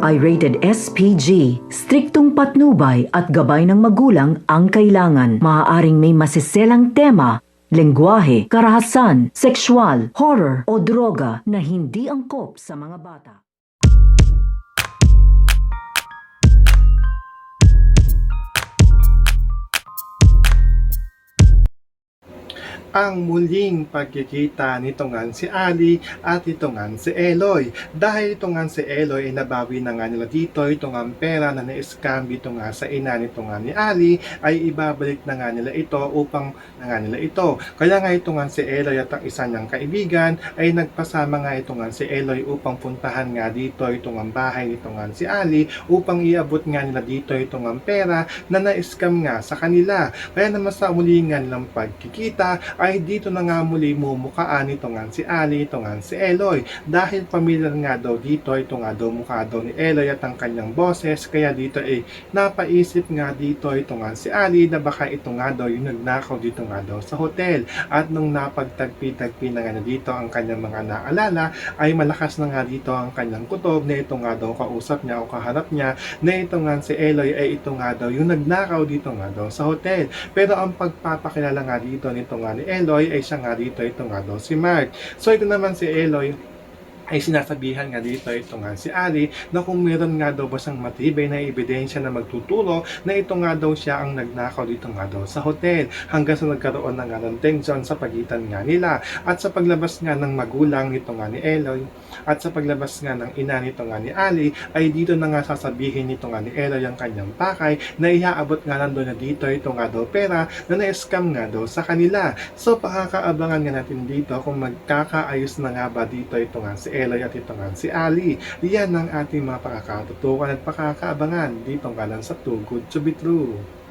ay rated SPG. Striktong patnubay at gabay ng magulang ang kailangan. Maaaring may masiselang tema, lengguwahe, karahasan, sexual, horror o droga na hindi angkop sa mga bata. Ang muling pagkikita nito nga si Ali at ito nga si Eloy. Dahil ito nga si Eloy ay nabawi na nga nila dito itong ang pera na na-scam dito nga sa ina nito nga ni Ali ay ibabalik na nga nila ito upang na nga nila ito. Kaya nga ito nga si Eloy at ang isa niyang kaibigan ay nagpasama nga ito nga si Eloy upang puntahan nga dito itong ang bahay nito nga si Ali upang iabot nga nila dito itong ang pera na na-scam nga sa kanila. Kaya naman sa muli nga nilang pagkikita ay dito na nga muli mumukaan ito nga si Ali, ito nga si Eloy. Dahil familiar nga daw dito, ito nga daw mukha daw ni Eloy at ang kanyang boses. Kaya dito ay napaisip nga dito ito nga si Ali na baka ito nga daw yung nagnakaw dito nga daw sa hotel. At nung napagtagpi-tagpi na nga dito ang kanyang mga naalala, ay malakas na nga dito ang kanyang kutob na ito nga daw kausap niya o kaharap niya na ito nga si Eloy ay ito nga daw yung nagnakaw dito nga daw sa hotel. Pero ang pagpapakilala nga dito nito nga ni Eloy ay siya nga dito ito nga daw si Mark. So ito naman si Eloy ay sinasabihan nga dito ito nga si Ali na kung meron nga daw ba siyang matibay na ebidensya na magtuturo na ito nga daw siya ang nagnakaw dito nga daw sa hotel hanggang sa nagkaroon na nga ng tension sa pagitan nga nila at sa paglabas nga ng magulang nito nga ni Eloy at sa paglabas nga ng ina nito nga ni Ali ay dito na nga sasabihin nito nga ni Eloy ang kanyang pakay na iaabot nga nandun na dito ito nga daw pera na na-scam nga daw sa kanila. So pakakaabangan nga natin dito kung magkakaayos na nga ba dito ito nga si Eloy at ito nga si Ali. Yan ang ating mga pakakatutukan at pakakaabangan dito nga lang sa Too Good to Be True.